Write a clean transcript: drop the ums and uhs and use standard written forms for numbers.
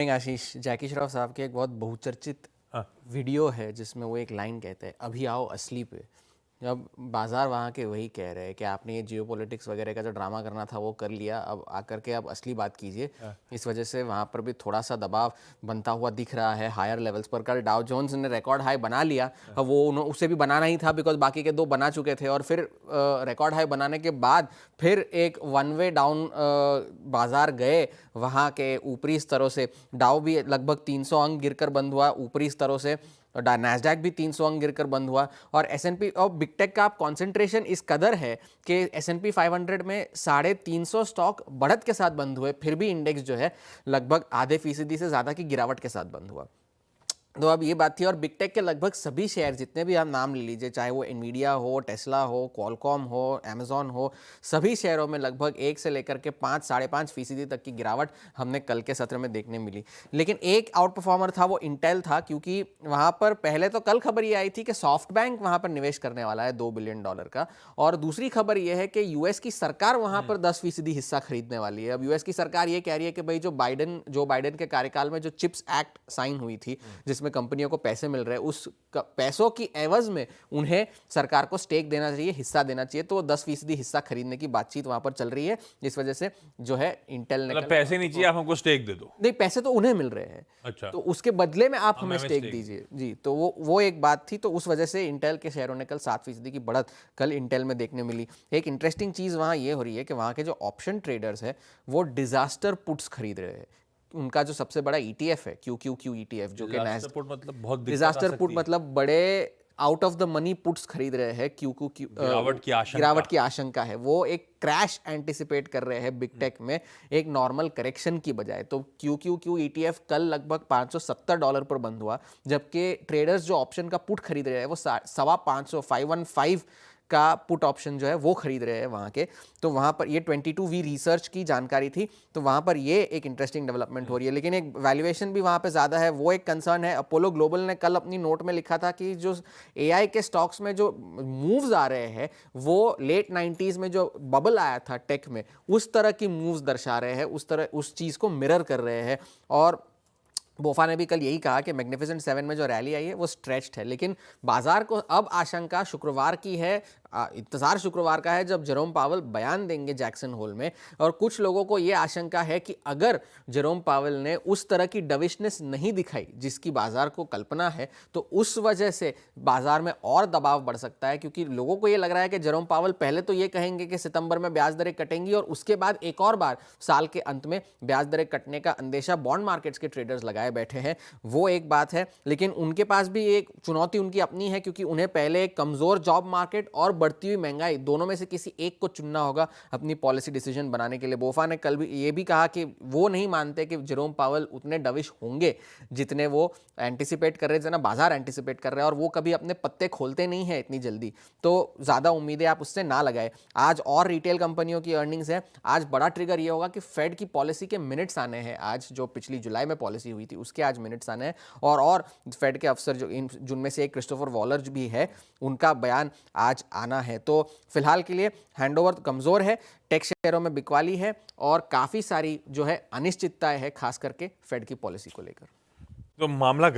आशीष, जैकी श्रॉफ साहब के एक बहुत बहुचर्चित हाँ। वीडियो है जिसमें वो एक लाइन कहते हैं, अभी आओ असली पे। अब बाजार वहाँ के वही कह रहे हैं कि आपने ये जियोपॉलिटिक्स वगैरह का जो ड्रामा करना था वो कर लिया, अब आकर के अब असली बात कीजिए। इस वजह से वहाँ पर भी थोड़ा सा दबाव बनता हुआ दिख रहा है हायर लेवल्स पर। कल डाउ जोन्स ने रिकॉर्ड हाई बना लिया, अब वो उसे भी बनाना ही था बिकॉज बाकी के दो बना चुके थे, और फिर रिकॉर्ड हाई बनाने के बाद फिर एक वन वे डाउन बाजार गए वहाँ के ऊपरी स्तरों से। डाउ भी लगभग 300 अंक गिरकर बंद हुआ ऊपरी स्तरों से, नैस्डैक भी 300 अंक गिरकर बंद हुआ, और एसएनपी और बिग टेक का कंसंट्रेशन इस कदर है कि एसएनपी 500 में 350 स्टॉक बढ़त के साथ बंद हुए, फिर भी इंडेक्स जो है लगभग आधे फीसदी से ज़्यादा की गिरावट के साथ बंद हुआ। तो अब ये बात थी, और बिग टेक के लगभग सभी शेयर जितने भी आप नाम ले लीजिए, चाहे वो एनवीडिया हो, टेस्ला हो, क्वालकॉम हो, अमेजॉन हो, सभी शेयरों में लगभग 1 से लेकर के 5-5.5% तक की गिरावट हमने कल के सत्र में देखने मिली। लेकिन एक आउट परफॉर्मर था, वो इंटेल था, क्योंकि वहाँ पर पहले तो कल खबर ये आई थी कि सॉफ्ट बैंक वहाँ पर निवेश करने वाला है $2 बिलियन का, और दूसरी खबर ये है कि यूएस की सरकार वहाँ पर 10% हिस्सा खरीदने वाली है। अब यूएस की सरकार ये कह रही है कि भाई जो बाइडेन के कार्यकाल में जो चिप्स एक्ट साइन हुई थी, जिसमें कंपनियों को पैसे मिल रहे हैं, उस पैसों की एवज में उन्हें सरकार को स्टेक देना चाहिए, हिस्सा देना चाहिए, तो 10% हिस्सा खरीदने की बातचीत वहां पर चल रही है। इस वजह से जो है इंटेल ने पैसे नहीं चाहिए, आप हमको स्टेक दे दो। नहीं, पैसे तो उन्हें मिल रहे हैं, अच्छा, तो उसके बदले में आप हमें स्टेक दीजिए जी। तो वो एक बात थी, तो उस वजह से इंटेल के शेयरों ने कल 7% की बढ़त कल इंटेल में देखने मिली। एक इंटरेस्टिंग चीज वहां ये हो रही है कि वहां के जो ऑप्शन ट्रेडर्स है वो डिजास्टर पुट्स खरीद रहे हैं। उनका जो सबसे बड़ा ईटीएफ है QQQ ईटीएफ, जो कि मतलब बहुत डिजास्टर पुट मतलब बड़े out of the money puts खरीद रहे हैं, QQQ गिरावट की आशंका है, वो एक क्रैश एंटिसिपेट कर रहे हैं बिग टेक में एक नॉर्मल करेक्शन की बजाय। तो QQQ ETF कल लगभग $570 पर बंद हुआ, जबकि ट्रेडर्स जो ऑप्शन का पुट खरीद रहे हैं वो 515 का पुट ऑप्शन जो है वो खरीद रहे हैं वहाँ के। तो वहाँ पर ये 22V रिसर्च की जानकारी थी, तो वहाँ पर ये एक इंटरेस्टिंग डेवलपमेंट हो रही है। लेकिन एक वैल्यूएशन भी वहाँ पे ज़्यादा है, वो एक कंसर्न है। अपोलो ग्लोबल ने कल अपनी नोट में लिखा था कि जो AI के स्टॉक्स में जो मूव्स आ रहे हैं वो लेट 90s में जो बबल आया था टेक में, उस तरह की मूव्स दर्शा रहे हैं, उस चीज़ को मिरर कर रहे हैं। और बोफा ने भी कल यही कहा कि मैग्निफिसेंट 7 में जो रैली आई है वो स्ट्रेच्ड है, लेकिन बाजार को अब आशंका शुक्रवार की है, इंतजार शुक्रवार का है जब जेरोम पावल बयान देंगे जैक्सन होल में। और कुछ लोगों को ये आशंका है कि अगर जेरोम पावल ने उस तरह की डविशनेस नहीं दिखाई जिसकी बाजार को कल्पना है, तो उस वजह से बाजार में और दबाव बढ़ सकता है, क्योंकि लोगों को ये लग रहा है कि जेरोम पावल पहले तो ये कहेंगे कि सितंबर में ब्याज दरें कटेंगी, और उसके बाद एक और बार साल के अंत में ब्याज दरें कटने का अंदेशा बॉन्ड मार्केट्स के ट्रेडर्स लगाए बैठे हैं। वो एक बात है, लेकिन उनके पास भी एक चुनौती उनकी अपनी है, क्योंकि उन्हें पहले एक कमजोर जॉब मार्केट और बढ़ती हुई महंगाई, दोनों में से किसी एक को चुनना होगा अपनी पॉलिसी डिसीजन बनाने के लिए। बोफा ने कल भी ये भी कहा कि वो नहीं मानते कि जेरोम पावल उतने डविश होंगे जितने वो एंटिसिपेट कर रहे, जितना बाजार एंटिसिपेट कर रहे हैं, और वो कभी अपने पत्ते खोलते नहीं है इतनी जल्दी, तो ज्यादा उम्मीदें आप उससे ना लगाए। आज और रिटेल कंपनियों की अर्निंग्स है, आज बड़ा ट्रिगर ये होगा कि फेड की पॉलिसी के मिनट्स आने हैं। आज जो पिछली जुलाई में पॉलिसी हुई थी उसके आज मिनट्स आने हैं, और फेड के अफसर जो जिनमें से एक क्रिस्टोफर वॉलर भी है, उनका बयान आज आना है। तो फिलहाल के लिए हैंडओवर कमजोर है, टेक शेयरों में बिकवाली है, और काफी सारी जो है अनिश्चितताएं है, खास करके फेड की पॉलिसी को लेकर। तो मामला